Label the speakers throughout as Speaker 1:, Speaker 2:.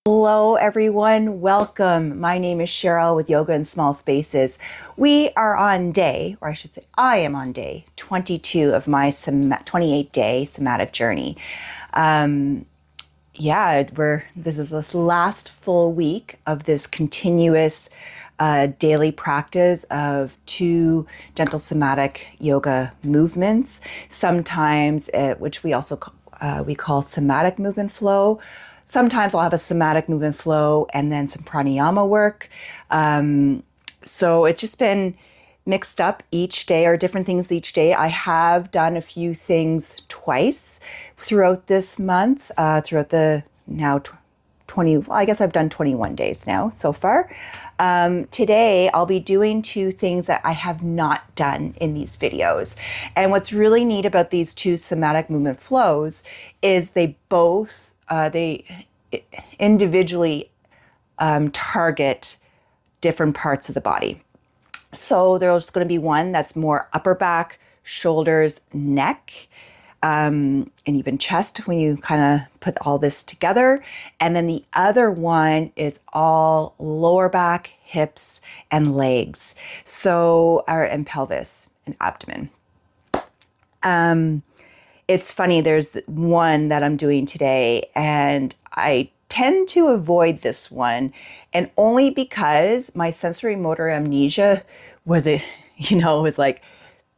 Speaker 1: Hello, everyone. Welcome. My name is Cheryl with Yoga in Small Spaces. We are on day, or I should say, I am on day 22 of my 28-day somatic journey. This is the last full week of this continuous daily practice of 2 gentle somatic yoga movements. Sometimes, which we also we call somatic movement flow. Sometimes I'll have a somatic movement flow and then some pranayama work. So it's just been mixed up each day, or different things each day. I have done a few things twice throughout this month, throughout the now 20, well, I guess I've done 21 days now so far. Today, I'll be doing 2 things that I have not done in these videos. And what's really neat about these 2 somatic movement flows is they both they individually target different parts of the body. So there's going to be one that's more upper back, shoulders, neck, and even chest when you kind of put all this together. And then the other one is all lower back, hips, and legs. And pelvis and abdomen. It's funny, there's one that I'm doing today, and I tend to avoid this one, and only because my sensory motor amnesia was like,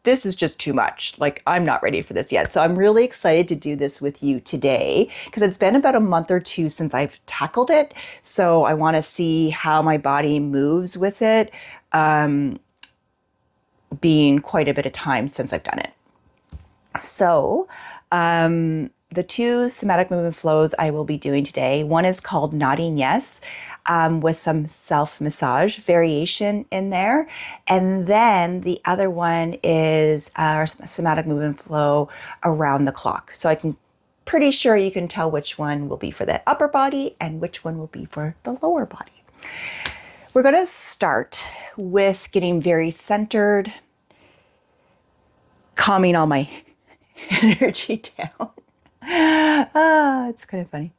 Speaker 1: this is just too much. Like, I'm not ready for this yet. So I'm really excited to do this with you today because it's been about a month or 2 since I've tackled it. So I want to see how my body moves with it, being quite a bit of time since I've done it. So the 2 somatic movement flows I will be doing today, one is called Nodding Yes, with some self-massage variation in there. And then the other one is our somatic movement flow around the clock. So pretty sure you can tell which one will be for the upper body and which one will be for the lower body. We're going to start with getting very centered, calming all my energy down. It's kind of funny.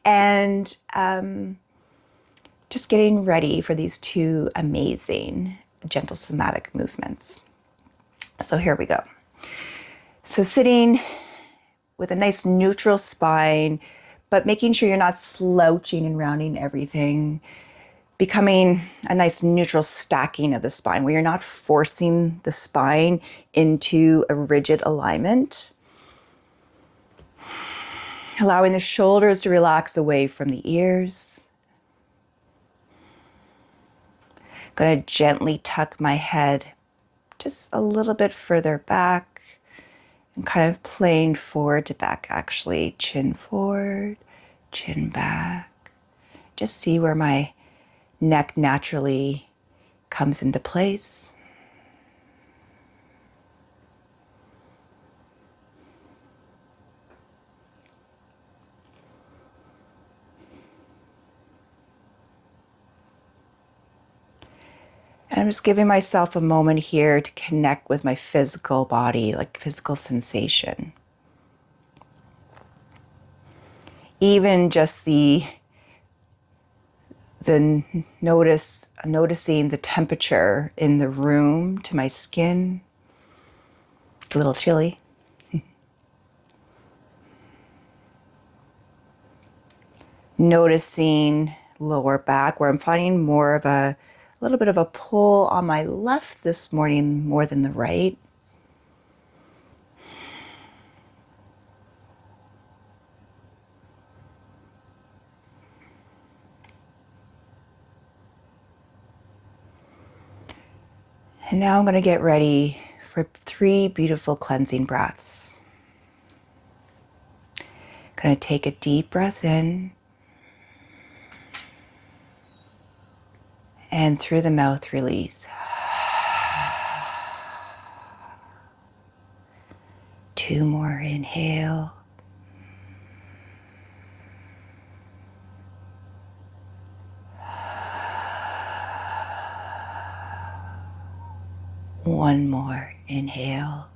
Speaker 1: And just getting ready for these 2 amazing gentle somatic movements. So here we go. So sitting with a nice neutral spine, but making sure you're not slouching and rounding everything. Becoming a nice neutral stacking of the spine where you're not forcing the spine into a rigid alignment. Allowing the shoulders to relax away from the ears. Going to gently tuck my head just a little bit further back and kind of playing forward to back, actually. Chin forward, chin back. Just see where my neck naturally comes into place. And I'm just giving myself a moment here to connect with my physical body, like physical sensation. Even just noticing the temperature in the room to my skin. It's a little chilly. Noticing lower back where I'm finding more of a little bit of a pull on my left this morning more than the right. And now I'm going to get ready for 3 beautiful cleansing breaths. Going to take a deep breath in. And through the mouth, release. 2 more, inhale. One more, inhale.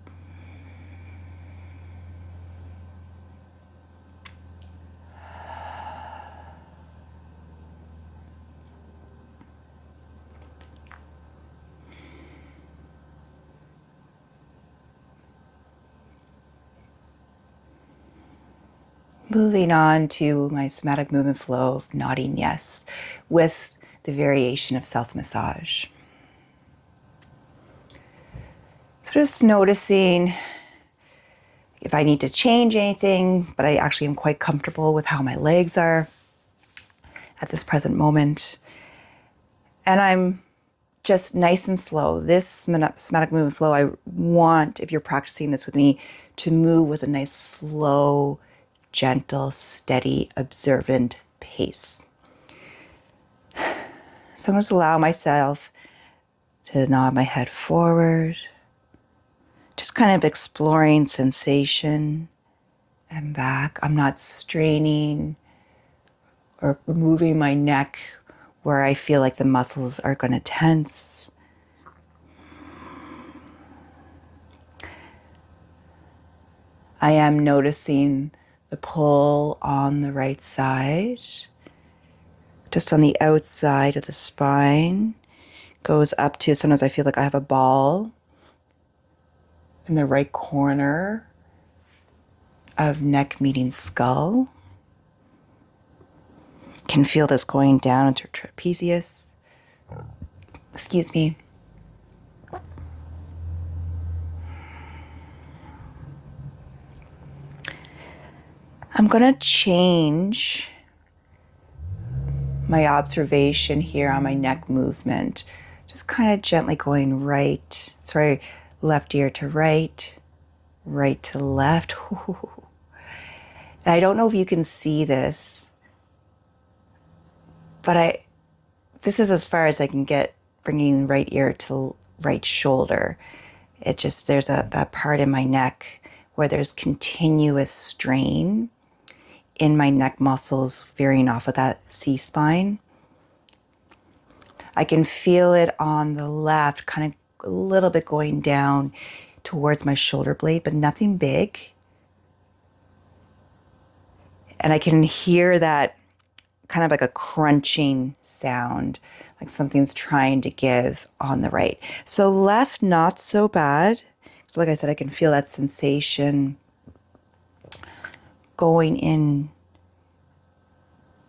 Speaker 1: Moving on to my somatic movement flow of nodding yes with the variation of self-massage. So just noticing if I need to change anything, but I actually am quite comfortable with how my legs are at this present moment. And I'm just nice and slow. This somatic movement flow, I want, if you're practicing this with me, to move with a nice, slow, gentle, steady, observant pace. So I'm going to allow myself to nod my head forward, just kind of exploring sensation and back. I'm not straining or moving my neck where I feel like the muscles are going to tense. I am noticing the pull on the right side, just on the outside of the spine, goes up to, sometimes I feel like I have a ball in the right corner of neck meeting skull. Can feel this going down into trapezius. Excuse me. I'm going to change my observation here on my neck movement. Just kind of gently going left ear to right, right to left. And I don't know if you can see this, but this is as far as I can get, bringing right ear to right shoulder. There's that part in my neck where there's continuous strain in my neck muscles veering off of that C-spine. I can feel it on the left, kind of a little bit going down towards my shoulder blade, but nothing big. And I can hear that kind of like a crunching sound, like something's trying to give on the right. So left, not so bad. So like I said, I can feel that sensation going in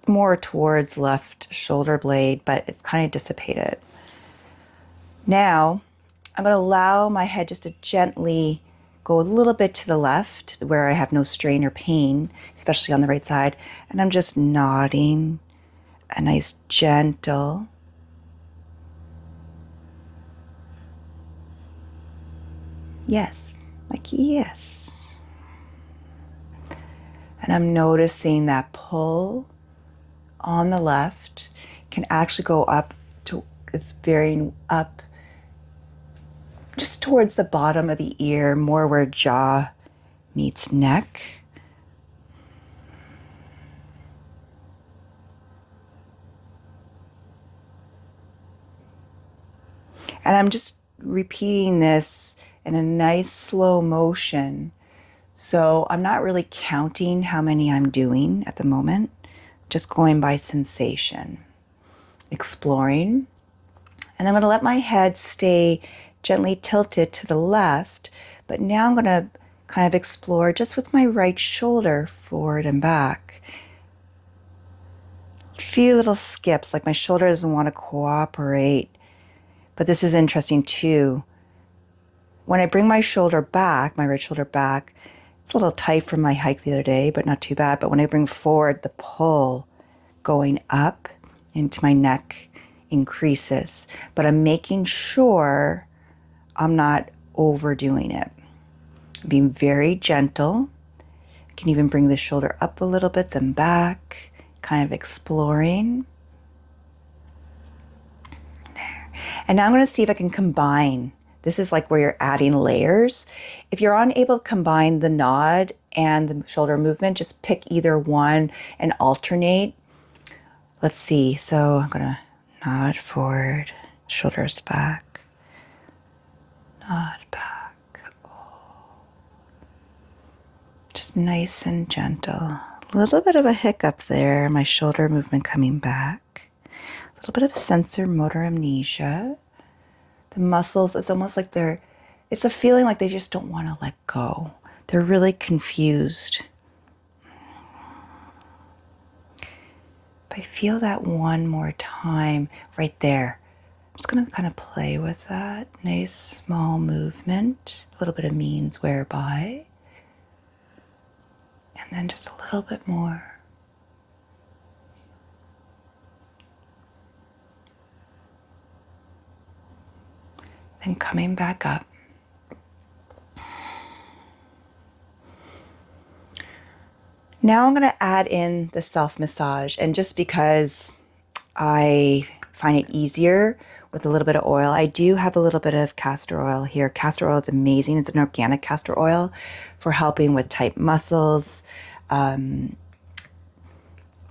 Speaker 1: more towards left shoulder blade, but it's kind of dissipated. Now, I'm going to allow my head just to gently go a little bit to the left where I have no strain or pain, especially on the right side. And I'm just nodding a nice gentle yes, like yes. And I'm noticing that pull on the left can actually go up to, it's varying up just towards the bottom of the ear, more where jaw meets neck. And I'm just repeating this in a nice slow motion. So I'm not really counting how many I'm doing at the moment, just going by sensation, exploring. And I'm going to let my head stay gently tilted to the left, but now I'm going to kind of explore just with my right shoulder forward and back. A few little skips, like my shoulder doesn't want to cooperate. But this is interesting too. When I bring my shoulder back, my right shoulder back, it's a little tight from my hike the other day, but not too bad. But when I bring forward, the pull going up into my neck increases. But I'm making sure I'm not overdoing it. I'm being very gentle. I can even bring the shoulder up a little bit, then back, kind of exploring. There. And now I'm going to see if I can combine. This is like where you're adding layers. If you're unable to combine the nod and the shoulder movement, just pick either one and alternate. Let's see. So I'm going to nod forward, shoulders back, nod back. Just nice and gentle. A little bit of a hiccup there, my shoulder movement coming back. A little bit of sensor motor amnesia. The muscles, it's almost like it's a feeling like they just don't want to let go. They're really confused. But I feel that one more time right there. I'm just going to kind of play with that. Nice small movement, a little bit of means whereby. And then just a little bit more. Then coming back up. Now I'm going to add in the self-massage, and just because I find it easier with a little bit of oil, I do have a little bit of castor oil here. Castor oil is amazing. It's an organic castor oil for helping with tight muscles,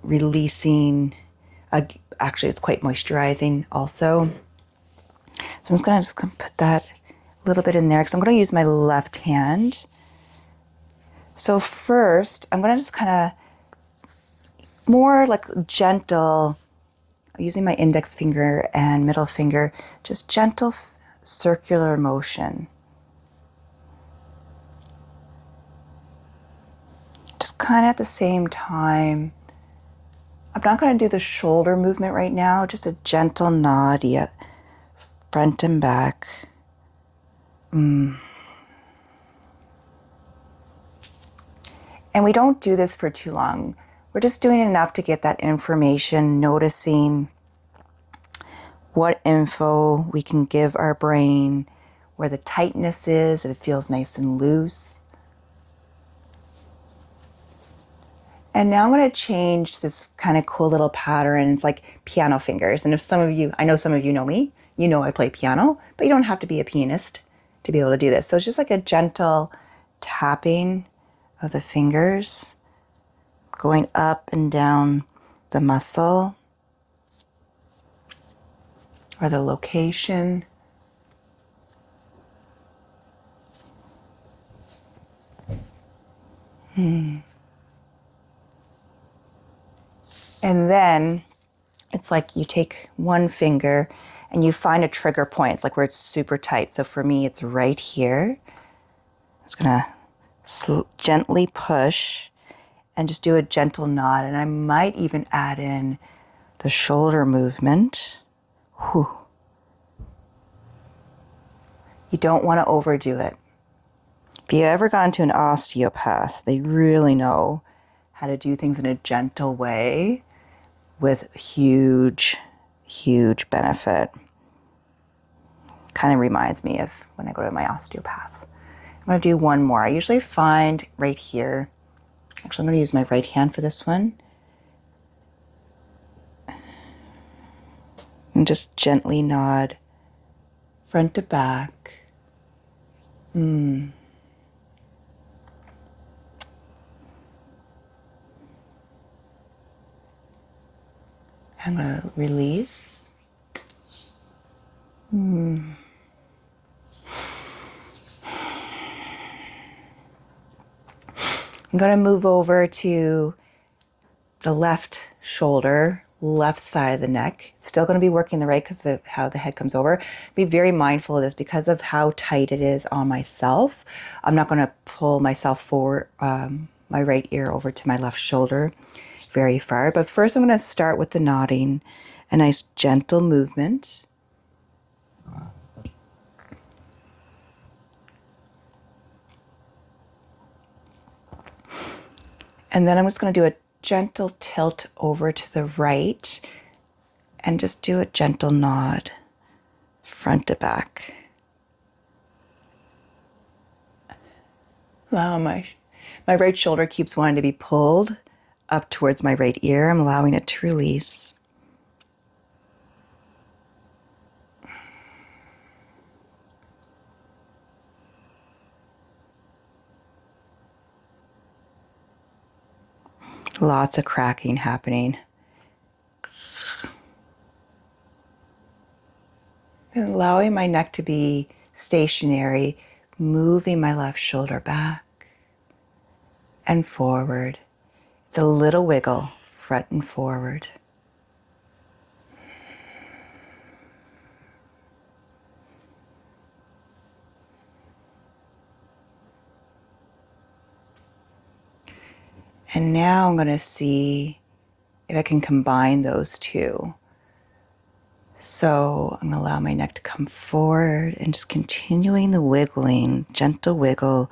Speaker 1: releasing, actually it's quite moisturizing also. So I'm just going to put that a little bit in there because I'm going to use my left hand. So first, I'm going to just kind of more like gentle, using my index finger and middle finger, just gentle circular motion. Just kind of at the same time. I'm not going to do the shoulder movement right now, just a gentle nod, yet front and back. And we don't do this for too long. We're just doing enough to get that information, noticing what info we can give our brain, where the tightness is, if it feels nice and loose. And now I'm going to change this kind of cool little pattern. It's like piano fingers. And if some of you, I know some of you know me, you know I play piano, but you don't have to be a pianist to be able to do this. So it's just like a gentle tapping of the fingers, going up and down the muscle or the location. And then it's like you take one finger and you find a trigger point. It's like where it's super tight. So for me, it's right here. I'm just gonna gently push and just do a gentle nod. And I might even add in the shoulder movement. Whew. You don't want to overdo it. If you ever gone to an osteopath, they really know how to do things in a gentle way with huge, huge benefit. Kind of reminds me of when I go to my osteopath. I'm going to do one more. I usually find right here, actually I'm going to use my right hand for this one. And just gently nod front to back. I'm going to release. I'm going to move over to the left shoulder, left side of the neck. It's still going to be working the right because of how the head comes over. Be very mindful of this because of how tight it is on myself. I'm not going to pull myself forward, my right ear over to my left shoulder very far. But first I'm going to start with the nodding, a nice gentle movement. And then I'm just going to do a gentle tilt over to the right and just do a gentle nod front to back. Wow, my right shoulder keeps wanting to be pulled up towards my right ear. I'm allowing it to release. Lots of cracking happening. And allowing my neck to be stationary, moving my left shoulder back and forward. It's a little wiggle, front and forward. And now I'm going to see if I can combine those two. So I'm going to allow my neck to come forward and just continuing the wiggling, gentle wiggle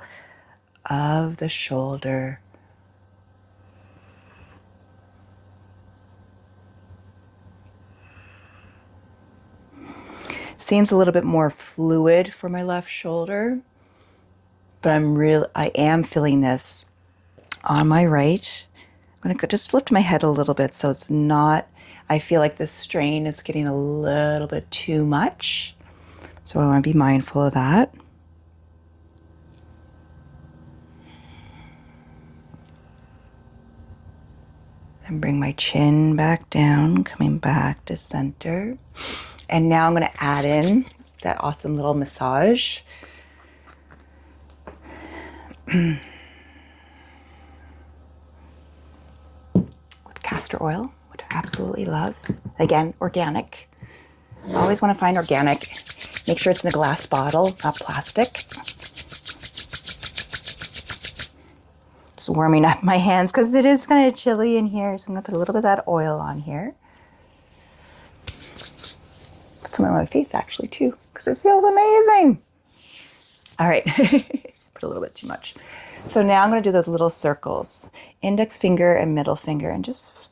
Speaker 1: of the shoulder. Seems a little bit more fluid for my left shoulder, but I am feeling this on my right. I'm going to just lift my head a little bit so it's not, I feel like the strain is getting a little bit too much. So I want to be mindful of that. And bring my chin back down, coming back to center. And now I'm going to add in that awesome little massage. With castor oil, which I absolutely love. Again, organic. I always want to find organic. Make sure it's in a glass bottle, not plastic. Just warming up my hands because it is kind of chilly in here. So I'm going to put a little bit of that oil on here. Put some on my face actually too, because it feels amazing. All right, put a little bit too much. So now I'm going to do those little circles, index finger and middle finger, and just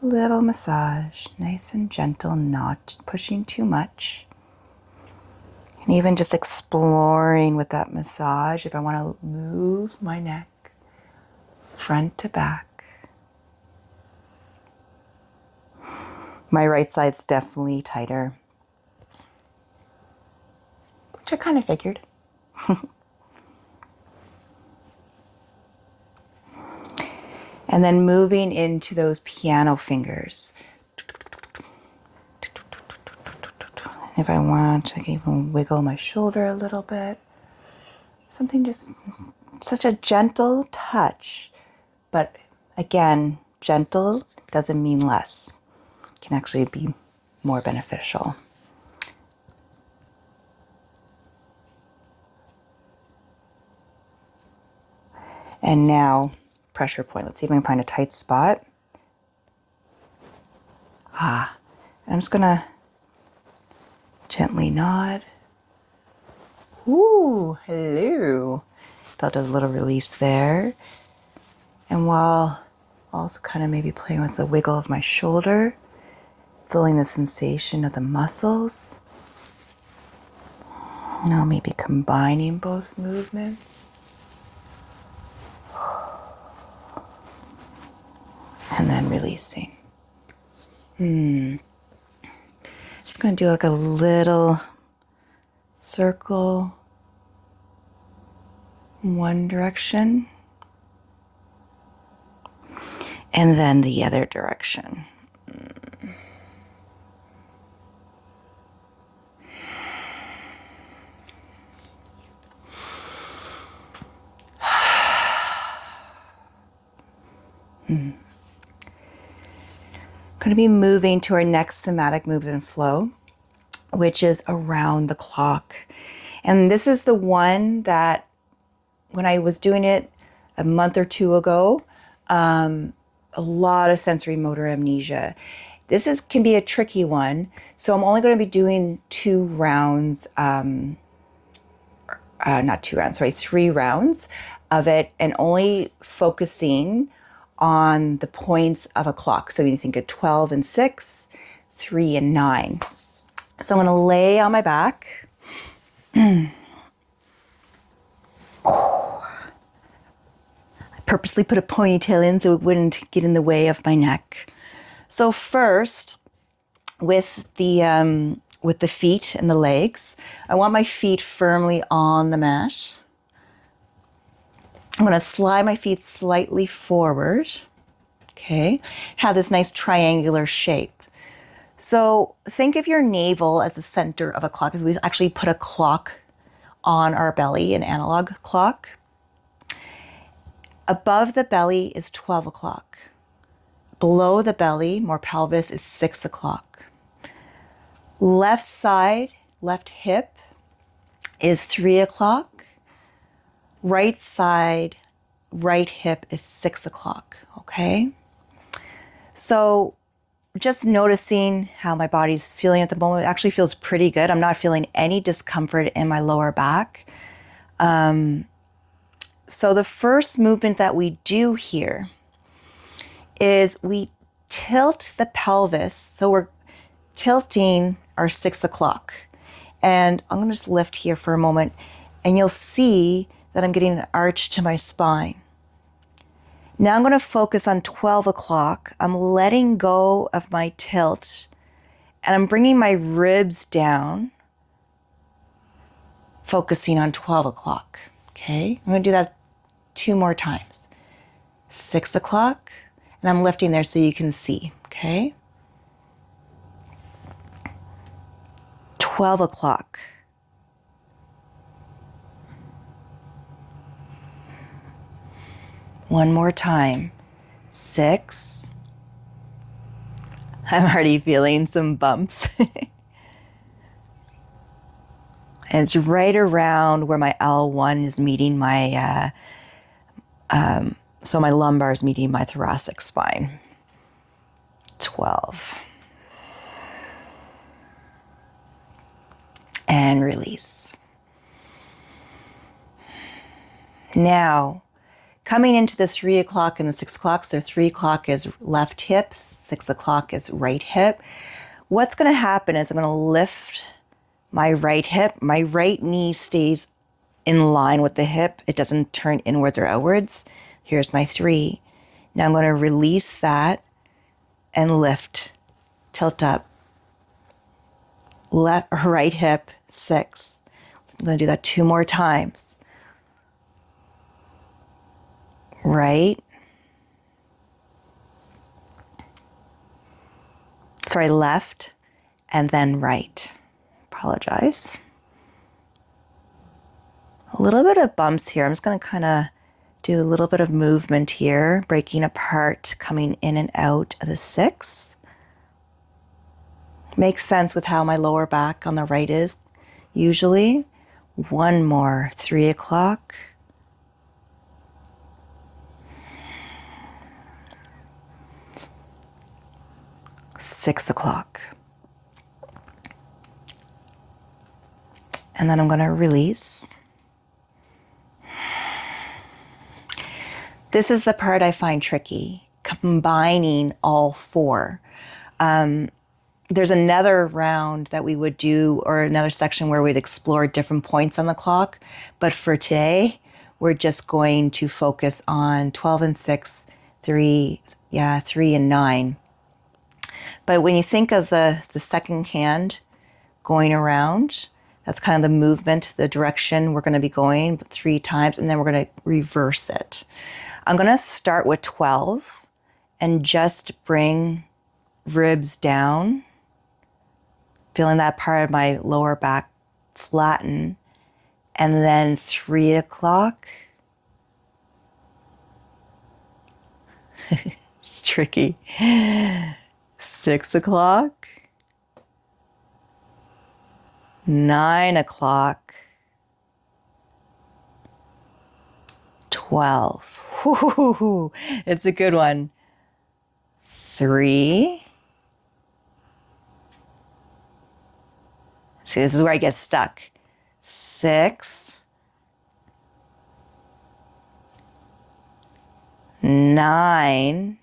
Speaker 1: a little massage, nice and gentle, not pushing too much. And even just exploring with that massage if I want to move my neck front to back. My right side's definitely tighter, which I kind of figured. And then moving into those piano fingers. And if I want, I can even wiggle my shoulder a little bit. Something just, such a gentle touch. But again, gentle doesn't mean less. It can actually be more beneficial. And now, pressure point. Let's see if I can find a tight spot. I'm just gonna gently nod. Ooh, hello. Felt a little release there. And while also kind of maybe playing with the wiggle of my shoulder, feeling the sensation of the muscles. Now maybe combining both movements. And then releasing. Just going to do like a little circle in one direction and then the other direction. Going to be moving to our next somatic movement flow, which is around the clock. And this is the one that when I was doing it a month or two ago, a lot of sensory motor amnesia. This can be a tricky one. So I'm only going to be doing 3 rounds of it, and only focusing on the points of a clock. So you think of 12 and 6, 3 and 9. So I'm going to lay on my back. I purposely put a ponytail in so it wouldn't get in the way of my neck. So first, with the feet and the legs, I want my feet firmly on the mat. I'm going to slide my feet slightly forward, okay? Have this nice triangular shape. So think of your navel as the center of a clock. If we actually put a clock on our belly, an analog clock, above the belly is 12 o'clock. Below the belly, more pelvis, is 6 o'clock. Left side, left hip is 3 o'clock. Right side, right hip is 6 o'clock, okay? So just noticing how my body's feeling at the moment. It actually feels pretty good. I'm not feeling any discomfort in my lower back. So the first movement that we do here is we tilt the pelvis. So we're tilting our 6 o'clock. And I'm going to just lift here for a moment, and you'll see that I'm getting an arch to my spine. Now I'm going to focus on 12 o'clock. I'm letting go of my tilt, and I'm bringing my ribs down, focusing on 12 o'clock. Okay, I'm going to do that 2 more times. 6 o'clock, and I'm lifting there so you can see. Okay, 12 o'clock. One more time. 6. I'm already feeling some bumps. And it's right around where my L1 is meeting my, so my lumbar is meeting my thoracic spine. 12. And release. Now, coming into the 3 o'clock and the 6 o'clock, so 3 o'clock is left hip, 6 o'clock is right hip. What's going to happen is I'm going to lift my right hip. My right knee stays in line with the hip. It doesn't turn inwards or outwards. Here's my 3. Now I'm going to release that and lift, tilt up. Left, right hip, 6. So I'm going to do that 2 more times. Right. Sorry, left and then right. Apologize. A little bit of bumps here. I'm just going to kind of do a little bit of movement here, breaking apart, coming in and out of the 6. Makes sense with how my lower back on the right is usually. 1 more, 3 o'clock. 6 o'clock. And then I'm going to release. This is the part I find tricky, combining all 4. There's another round that we would do, or another section where we'd explore different points on the clock. But for today, we're just going to focus on 12 and 6, 3 and 9. But when you think of the second hand going around, that's kind of the movement, the direction we're going to be going 3 times, and then we're going to reverse it. I'm going to start with 12 and just bring ribs down, feeling that part of my lower back flatten, and then 3 o'clock. It's tricky. 6 o'clock. 9 o'clock. 12. Woo-hoo-hoo-hoo. It's a good one. 3. See, this is where I get stuck. 6. 9.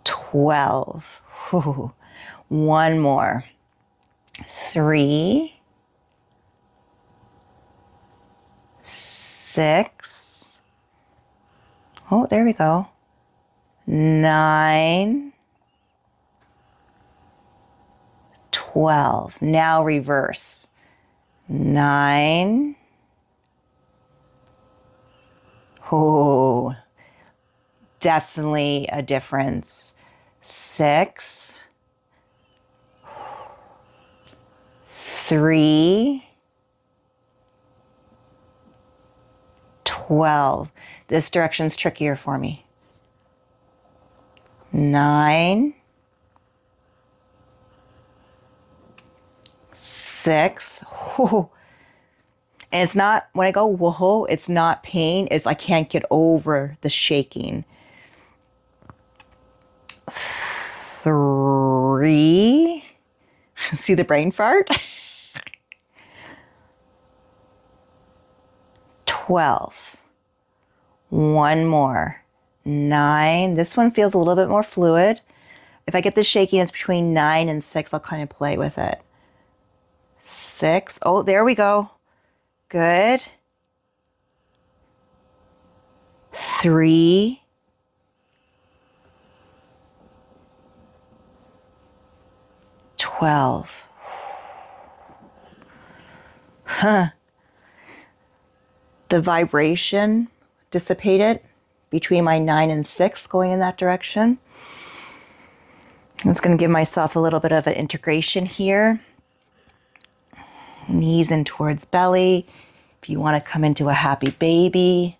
Speaker 1: 12. Whew. 1 more. 3. 6. Oh, there we go. 9. 12. Now reverse. 9. Oh, definitely a difference. 6. 3. 12. This direction's trickier for me. 9. 6. Ooh. And it's not, when I go whoa, it's not pain. It's I can't get over the shaking. 3. See the brain fart? 12. One more. 9. This one feels a little bit more fluid. If I get the shakiness between 9 and 6, I'll kind of play with it. 6. Oh, there we go. Good. 3. 12. Huh. The vibration dissipated between my 9 and 6 going in that direction. I'm just going to give myself a little bit of an integration here. Knees in towards belly. If you want to come into a happy baby.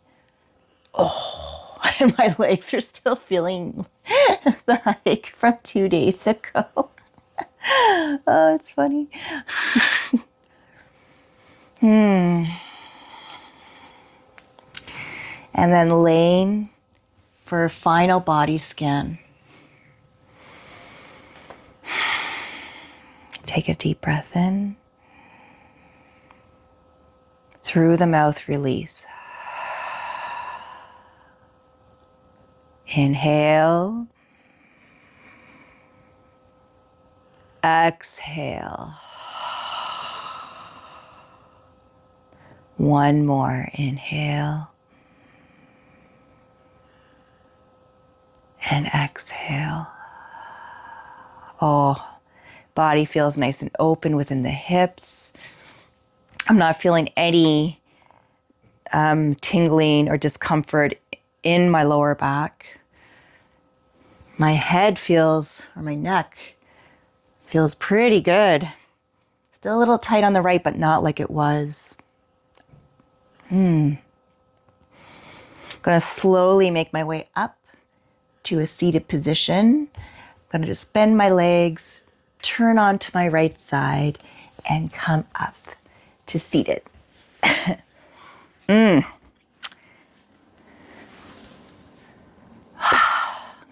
Speaker 1: Oh, and my legs are still feeling the ache from 2 days ago. Oh, it's funny. And then laying for a final body scan. Take a deep breath in. Through the mouth, release. Inhale. Exhale. One more. Inhale. And exhale. Oh, body feels nice and open within the hips. I'm not feeling any tingling or discomfort in my lower back. My head feels, or my neck feels pretty good. Still a little tight on the right, but not like it was. Going to slowly make my way up to a seated position. I'm going to just bend my legs, turn onto my right side, and come up to seated. I'm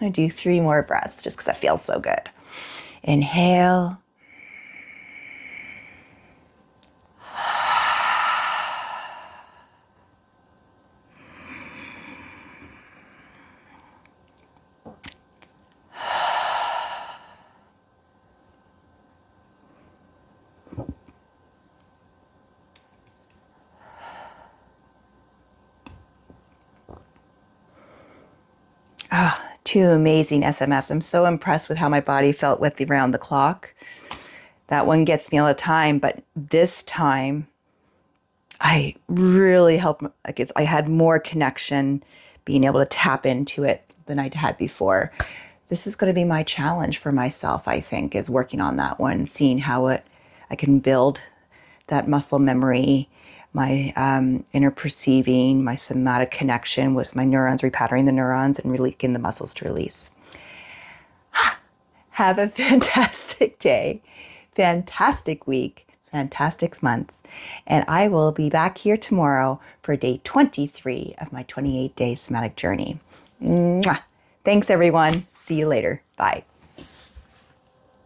Speaker 1: going to do 3 more breaths just because that feels so good. Inhale. Oh, 2 amazing SMFs. I'm so impressed with how my body felt with the Around the Clock. That one gets me all the time, but this time I really helped. I had more connection, being able to tap into it than I had before. This is going to be my challenge for myself, I think, is working on that one, seeing how I can build that muscle memory, my inner perceiving, my somatic connection with my neurons, repatterning the neurons and really getting the muscles to release. Have a fantastic day, fantastic week, fantastic month. And I will be back here tomorrow for day 23 of my 28-day somatic journey. Mwah. Thanks, everyone. See you later. Bye.